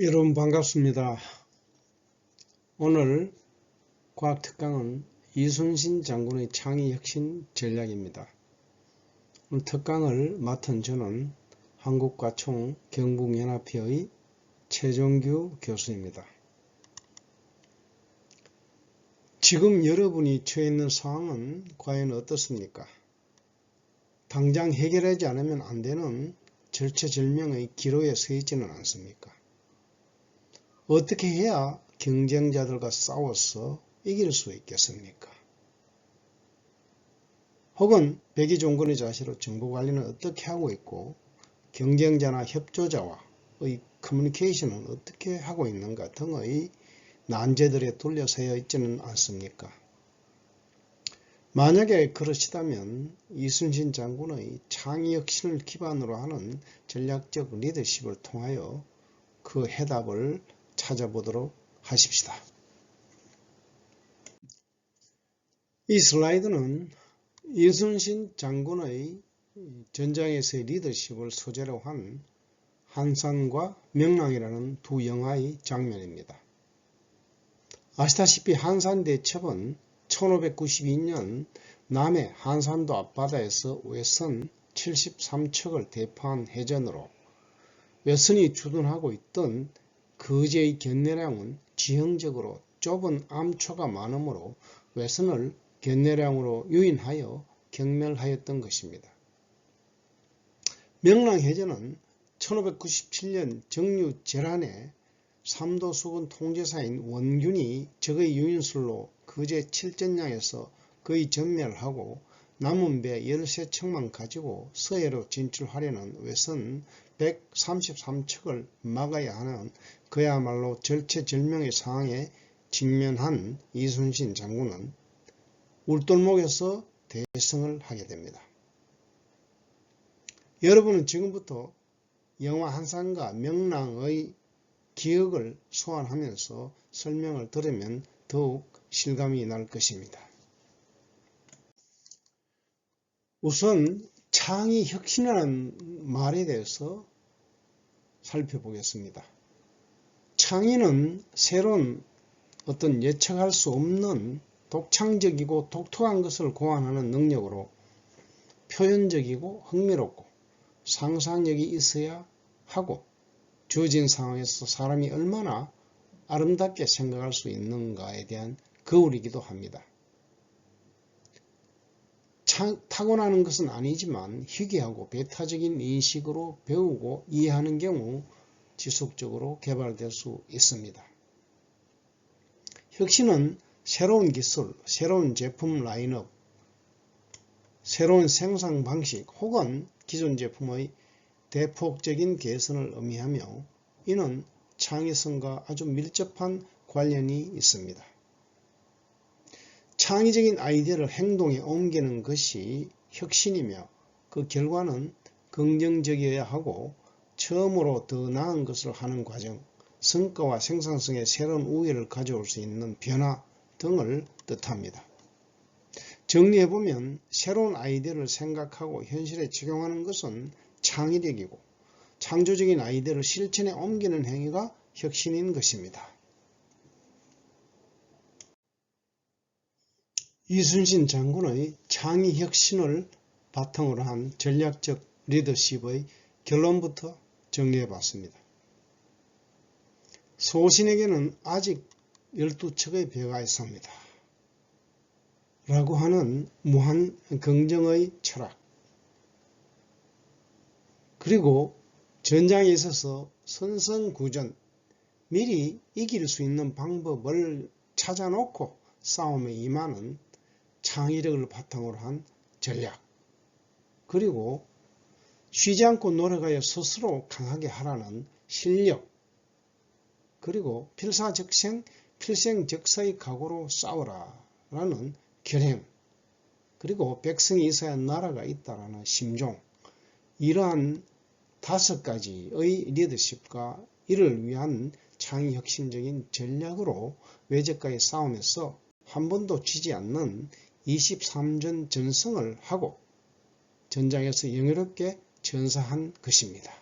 여러분 반갑습니다. 오늘 과학특강은 이순신 장군의 창의혁신 전략입니다. 오늘 특강을 맡은 저는 한국과총 경북연합회의 최종규 교수입니다. 지금 여러분이 처해 있는 상황은 과연 어떻습니까? 당장 해결하지 않으면 안 되는 절체절명의 기로에 서 있지는 않습니까? 어떻게 해야 경쟁자들과 싸워서 이길 수 있겠습니까? 혹은 백의종군의 자세로 정보관리는 어떻게 하고 있고 경쟁자나 협조자와의 커뮤니케이션은 어떻게 하고 있는가 등의 난제들에 둘러싸여 있지는 않습니까? 만약에 그러시다면 이순신 장군의 창의혁신을 기반으로 하는 전략적 리더십을 통하여 그 해답을 찾아보도록 하십시다. 이 슬라이드는 이순신 장군의 전장에서의 리더십을 소재로 한 한산과 명랑이라는 두 영화의 장면입니다. 아시다시피 한산대첩은 1592년 남해 한산도 앞바다에서 외선 73척을 대파한 해전으로 외선이 주둔하고 있던 거제의 견내량은 지형적으로 좁은 암초가 많으므로 외선을 견내량으로 유인하여 경멸하였던 것입니다. 명랑해전은 1597년 정류 제란에 삼도수군 통제사인 원균이 적의 유인술로 거제 칠전량에서 거의 전멸하고 남은 배 13척만 가지고 서해로 진출하려는 외선 133척을 막아야 하는 그야말로 절체절명의 상황에 직면한 이순신 장군은 울돌목에서 대승을 하게 됩니다. 여러분은 지금부터 영화 한산과 명랑의 기억을 소환하면서 설명을 들으면 더욱 실감이 날 것입니다. 우선 창의혁신이라는 말에 대해서 살펴보겠습니다. 창의는 새로운 어떤 예측할 수 없는 독창적이고 독특한 것을 고안하는 능력으로 표현적이고 흥미롭고 상상력이 있어야 하고 주어진 상황에서 사람이 얼마나 아름답게 생각할 수 있는가에 대한 거울이기도 합니다. 타고나는 것은 아니지만 희귀하고 배타적인 인식으로 배우고 이해하는 경우 지속적으로 개발될 수 있습니다. 혁신은 새로운 기술, 새로운 제품 라인업, 새로운 생산 방식 혹은 기존 제품의 대폭적인 개선을 의미하며 이는 창의성과 아주 밀접한 관련이 있습니다. 창의적인 아이디어를 행동에 옮기는 것이 혁신이며 그 결과는 긍정적이어야 하고 처음으로 더 나은 것을 하는 과정, 성과와 생산성에 새로운 우위를 가져올 수 있는 변화 등을 뜻합니다. 정리해보면 새로운 아이디어를 생각하고 현실에 적용하는 것은 창의력이고 창조적인 아이디어를 실천에 옮기는 행위가 혁신인 것입니다. 이순신 장군의 창의혁신을 바탕으로 한 전략적 리더십의 결론부터 정리해봤습니다. 소신에게는 아직 12척의 배가 있습니다. 라고 하는 무한 긍정의 철학, 그리고 전장에 있어서 선선구전, 미리 이길 수 있는 방법을 찾아놓고 싸움에 임하는 창의력을 바탕으로 한 전략, 그리고 쉬지 않고 노력하여 스스로 강하게 하라는 실력, 그리고 필사적생, 필생적사의 각오로 싸우라 라는 결행, 그리고 백성이 있어야 나라가 있다라는 심종, 이러한 5가지의 리더십과 이를 위한 창의혁신적인 전략으로 외적과의 싸움에서 한 번도 지지 않는 23전 전승을 하고 전장에서 영예롭게 전사한 것입니다.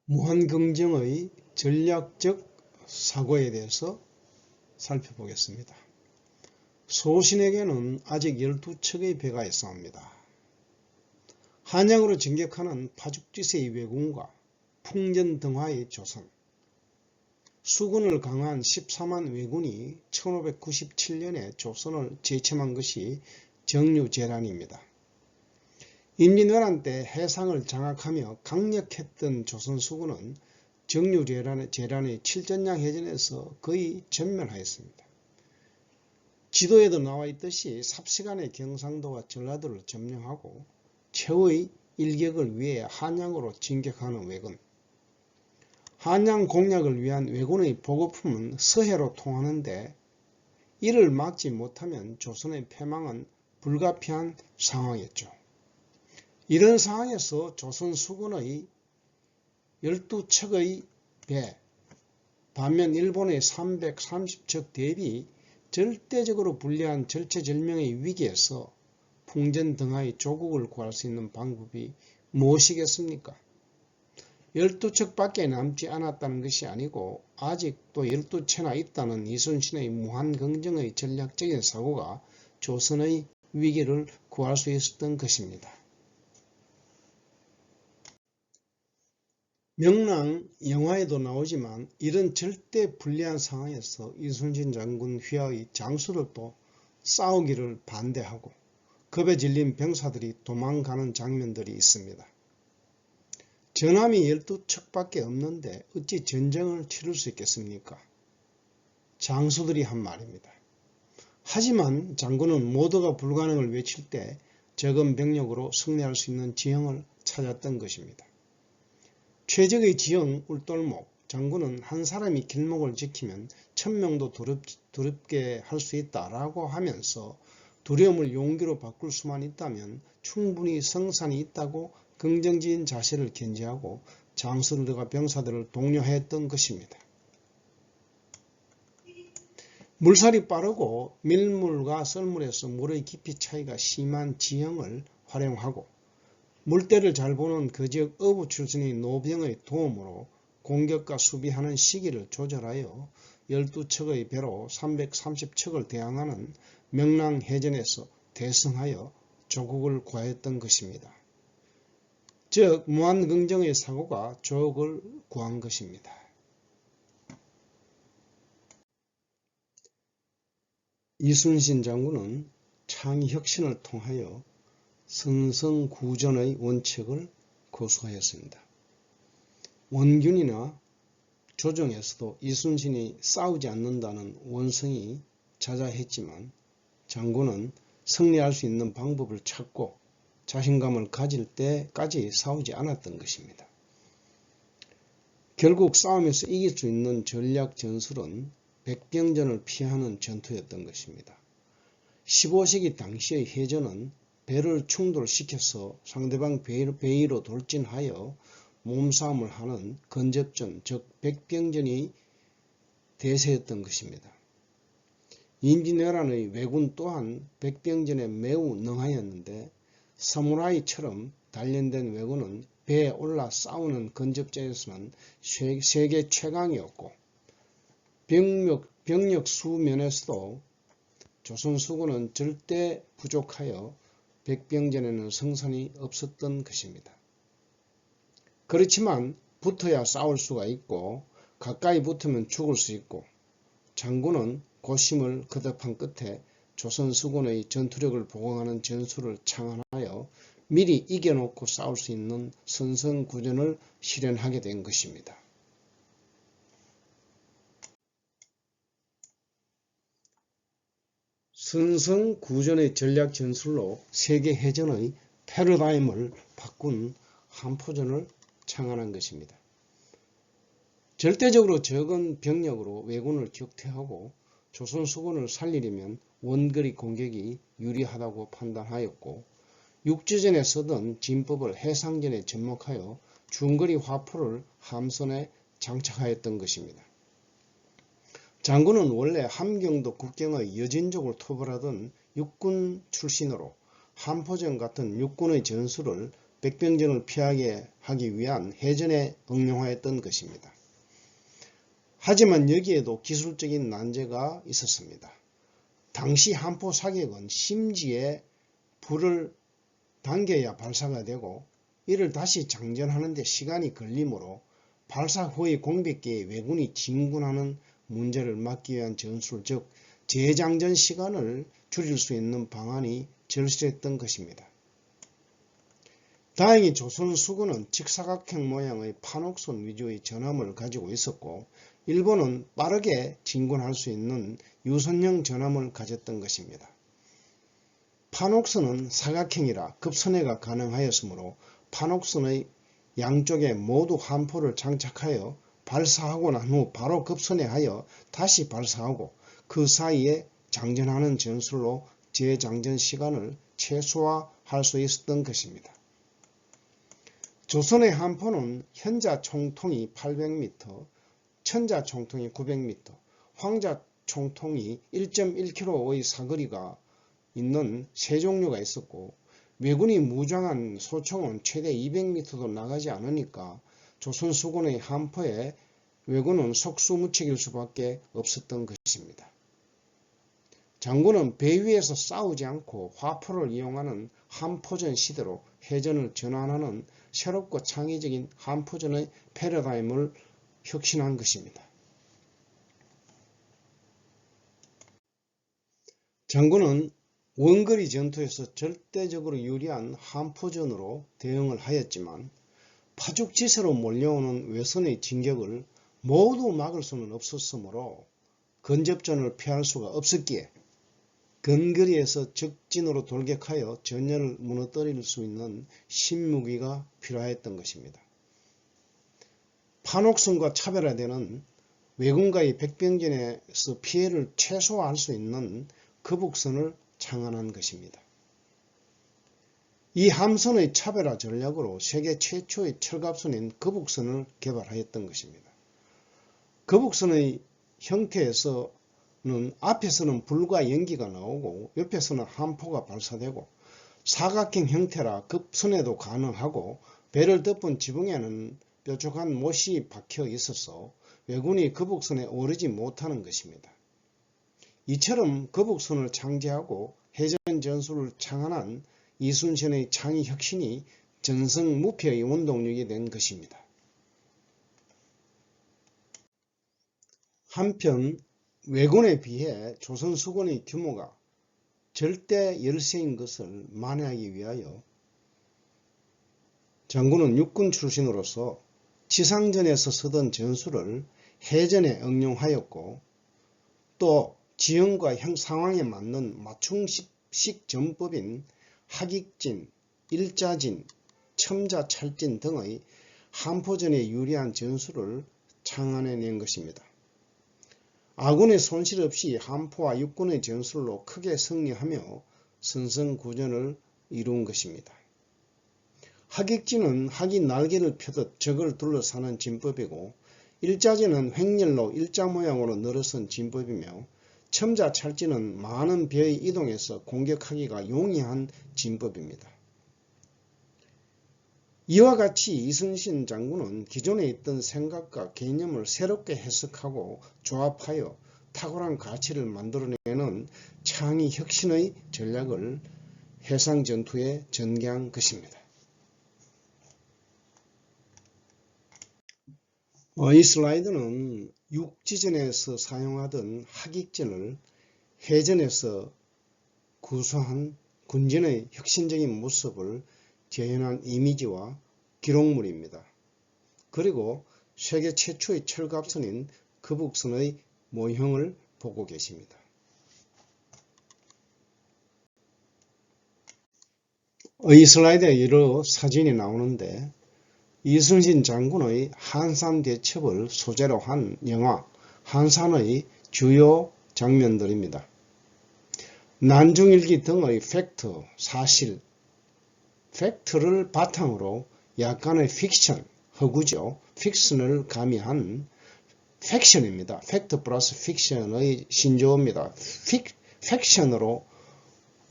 무한긍정의 전략적 사고에 대해서 살펴보겠습니다. 소신에게는 아직 12척의 배가 있사옵니다. 한양으로 진격하는 파죽지세의 왜군과 풍전등화의 조선, 수군을 강한 14만 왜군이 1597년에 조선을 재침한 것이 정유재란입니다. 임진왜란 때 해상을 장악하며 강력했던 조선 수군은 정유재란의 칠전량 해전에서 거의 전멸하였습니다. 지도에도 나와 있듯이 삽시간에 경상도와 전라도를 점령하고 최후의 일격을 위해 한양으로 진격하는 왜군. 한양 공략을 위한 왜군의 보급품은 서해로 통하는데 이를 막지 못하면 조선의 패망은 불가피한 상황이었죠. 이런 상황에서 조선 수군의 12척의 배, 반면 일본의 330척 대비 절대적으로 불리한 절체절명의 위기에서 풍전등화의 조국을 구할 수 있는 방법이 무엇이겠습니까? 12척밖에 남지 않았다는 것이 아니고 아직도 12채나 있다는 이순신의 무한긍정의 전략적인 사고가 조선의 위기를 구할 수 있었던 것입니다. 명랑 영화에도 나오지만 이런 절대 불리한 상황에서 이순신 장군 휘하의 장수들도 싸우기를 반대하고 겁에 질린 병사들이 도망가는 장면들이 있습니다. 전함이 12척밖에 없는데 어찌 전쟁을 치를 수 있겠습니까? 장수들이 한 말입니다. 하지만 장군은 모두가 불가능을 외칠 때 적은 병력으로 승리할 수 있는 지형을 찾았던 것입니다. 최적의 지형 울돌목, 장군은 한 사람이 길목을 지키면 1000명도 두렵게 할 수 있다라고 하면서 두려움을 용기로 바꿀 수만 있다면 충분히 성산이 있다고 긍정적인 자세를 견지하고 장수들과 병사들을 독려했던 것입니다. 물살이 빠르고 밀물과 썰물에서 물의 깊이 차이가 심한 지형을 활용하고 물때를 잘 보는 그 지역 어부 출신의 노병의 도움으로 공격과 수비하는 시기를 조절하여 12척의 배로 330척을 대항하는 명랑해전에서 대승하여 조국을 구하였던 것입니다. 즉 무한긍정의 사고가 조국을 구한 것입니다. 이순신 장군은 창의혁신을 통하여 선성구전의 원칙을 고수하였습니다. 원균이나 조정에서도 이순신이 싸우지 않는다는 원성이 자자했지만 장군은 승리할 수 있는 방법을 찾고 자신감을 가질 때까지 싸우지 않았던 것입니다. 결국 싸움에서 이길 수 있는 전략 전술은 백병전을 피하는 전투였던 것입니다. 15세기 당시의 해전은 배를 충돌시켜서 상대방 배위로 돌진하여 몸싸움을 하는 근접전, 즉 백병전이 대세였던 것입니다. 임진왜란의 왜군 또한 백병전에 매우 능하였는데 사무라이처럼 단련된 왜군은 배에 올라 싸우는 근접전에서는 세계 최강이었고 병력 수면에서도 조선 수군은 절대 부족하여 백병전에는 승산이 없었던 것입니다. 그렇지만 붙어야 싸울 수가 있고 가까이 붙으면 죽을 수 있고 장군은 고심을 거듭한 끝에 조선 수군의 전투력을 보강하는 전술을 창안하여 미리 이겨놓고 싸울 수 있는 선성구전을 실현하게 된 것입니다. 선성구전의 전략 전술로 세계해전의 패러다임을 바꾼 한포전을 창안한 것입니다. 절대적으로 적은 병력으로 왜군을 격퇴하고 조선 수군을 살리려면 원거리 공격이 유리하다고 판단하였고 육지전에 쓰던 진법을 해상전에 접목하여 중거리 화포를 함선에 장착하였던 것입니다. 장군은 원래 함경도 국경의 여진족을 토벌하던 육군 출신으로 한포전 같은 육군의 전술을 백병전을 피하게 하기 위한 해전에 응용하였던 것입니다. 하지만 여기에도 기술적인 난제가 있었습니다. 당시 함포 사격은 심지에 불을 당겨야 발사가 되고 이를 다시 장전하는 데 시간이 걸리므로 발사 후의 공백기에 왜군이 진군하는 문제를 막기 위한 전술, 즉 재장전 시간을 줄일 수 있는 방안이 절실했던 것입니다. 다행히 조선 수군은 직사각형 모양의 판옥선 위주의 전함을 가지고 있었고 일본은 빠르게 진군할 수 있는 유선형 전함을 가졌던 것입니다. 판옥선은 사각형이라 급선회가 가능하였으므로 판옥선의 양쪽에 모두 함포를 장착하여 발사하고 난 후 바로 급선회하여 다시 발사하고 그 사이에 장전하는 전술로 재장전 시간을 최소화할 수 있었던 것입니다. 조선의 함포는 현자 총통이 800m, 천자 총통이 900m, 황자 총통이 1.1km의 사거리가 있는 세 종류가 있었고 왜군이 무장한 소총은 최대 200m도 나가지 않으니까 조선 수군의 함포에 왜군은 속수무책일 수밖에 없었던 것입니다. 장군은 배 위에서 싸우지 않고 화포를 이용하는 함포전 시대로 해전을 전환하는 새롭고 창의적인 함포전의 패러다임을 혁신한 것입니다. 장군은 원거리 전투에서 절대적으로 유리한 함포전으로 대응을 하였지만 파죽지세로 몰려오는 외선의 진격을 모두 막을 수는 없었으므로 근접전을 피할 수가 없었기에 근거리에서 적진으로 돌격하여 전열을 무너뜨릴 수 있는 신무기가 필요했던 것입니다. 판옥선과 차별화되는 왜군과의 백병전에서 피해를 최소화할 수 있는 거북선을 창안한 것입니다. 이 함선의 차별화 전략으로 세계 최초의 철갑선인 거북선을 개발하였던 것입니다. 거북선의 형태에서는 앞에서는 불과 연기가 나오고 옆에서는 함포가 발사되고 사각형 형태라 급선회도 가능하고 배를 덮은 지붕에는 뾰족한 못이 박혀 있어서 왜군이 거북선에 오르지 못하는 것입니다. 이처럼 거북선을 창제하고 해전 전술을 창안한 이순신의 창의 혁신이 전성무패의 원동력이 된 것입니다. 한편 왜군에 비해 조선 수군의 규모가 절대 열세인 것을 만회하기 위하여 장군은 육군 출신으로서 지상전에서 쓰던 전술을 해전에 응용하였고 또 지형과 상황에 맞는 맞춤식 전법인 하깃진, 일자진, 첨자찰진 등의 함포전에 유리한 전술을 창안해낸 것입니다. 아군의 손실 없이 함포와 육군의 전술로 크게 승리하며 선성구전을 이룬 것입니다. 하깃진은 학이 날개를 펴듯 적을 둘러싸는 진법이고 일자진은 횡렬로 일자 모양으로 늘어선 진법이며 첨자찰진은 많은 배의 이동에서 공격하기가 용이한 진법입니다. 이와 같이 이순신 장군은 기존에 있던 생각과 개념을 새롭게 해석하고 조합하여 탁월한 가치를 만들어내는 창의 혁신의 전략을 해상전투에 전개한 것입니다. 이 슬라이드는 육지전에서 사용하던 하깃진을 해전에서 구사한 군진의 혁신적인 모습을 재현한 이미지와 기록물입니다. 그리고 세계 최초의 철갑선인 거북선의 모형을 보고 계십니다. 이 슬라이드에 여러 사진이 나오는데 이순신 장군의 한산 대첩을 소재로 한 영화 한산의 주요 장면들입니다. 난중일기 등의 팩트, 사실, 팩트를 바탕으로 약간의 픽션, 허구죠. 픽션을 가미한 팩션입니다. 팩트 플러스 픽션의 신조어입니다. 팩션으로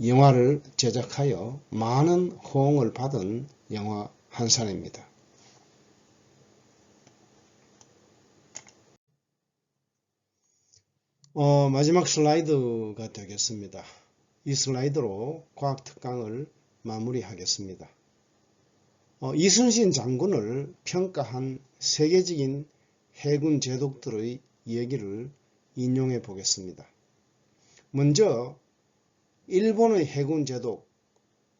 영화를 제작하여 많은 호응을 받은 영화 한 사례입니다. 마지막 슬라이드가 되겠습니다. 이 슬라이드로 과학특강을 마무리하겠습니다. 이순신 장군을 평가한 세계적인 해군 제독들의 얘기를 인용해 보겠습니다. 먼저 일본의 해군 제독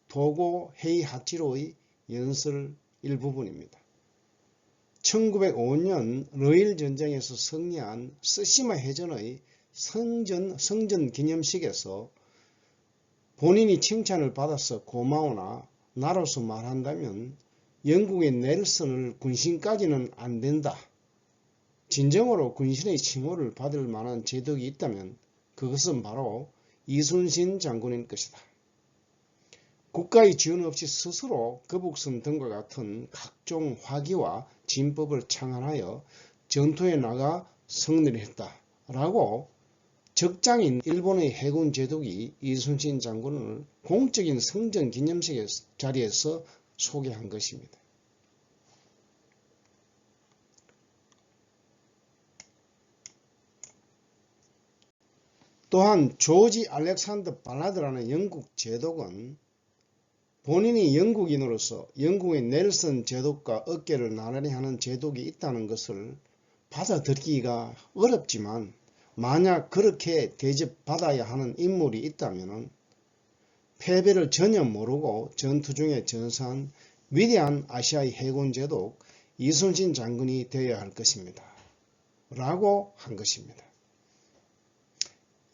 도고 헤이하치로의 연설 일부분입니다. 1905년 러일 전쟁에서 승리한 쓰시마 해전의 성전 기념식에서 본인이 칭찬을 받아서 고마우나 나로서 말한다면 영국의 넬슨을 군신까지는 안 된다. 진정으로 군신의 칭호를 받을 만한 제독이 있다면 그것은 바로 이순신 장군인 것이다. 국가의 지원 없이 스스로 거북선 등과 같은 각종 화기와 진법을 창안하여 전투에 나가 승리를 했다. 라고 적장인 일본의 해군 제독이 이순신 장군을 공적인 성전 기념식 자리에서 소개한 것입니다. 또한 조지 알렉산더 발라드라는 영국 제독은 본인이 영국인으로서 영국의 넬슨 제독과 어깨를 나란히 하는 제독이 있다는 것을 받아들이기가 어렵지만 만약 그렇게 대접받아야 하는 인물이 있다면 패배를 전혀 모르고 전투 중에 전사한 위대한 아시아의 해군 제독 이순신 장군이 되어야 할 것입니다. 라고 한 것입니다.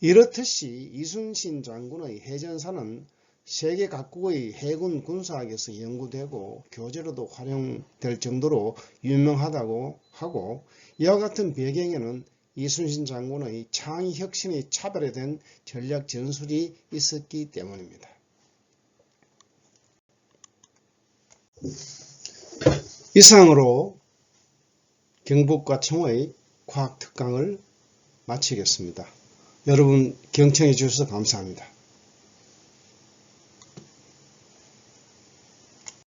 이렇듯이 이순신 장군의 해전사는 세계 각국의 해군 군사학에서 연구되고 교재로도 활용될 정도로 유명하다고 하고 이와 같은 배경에는 이순신 장군의 창의 혁신이 차별화된 전략 전술이 있었기 때문입니다. 이상으로 경북과청의 과학특강을 마치겠습니다. 여러분 경청해 주셔서 감사합니다.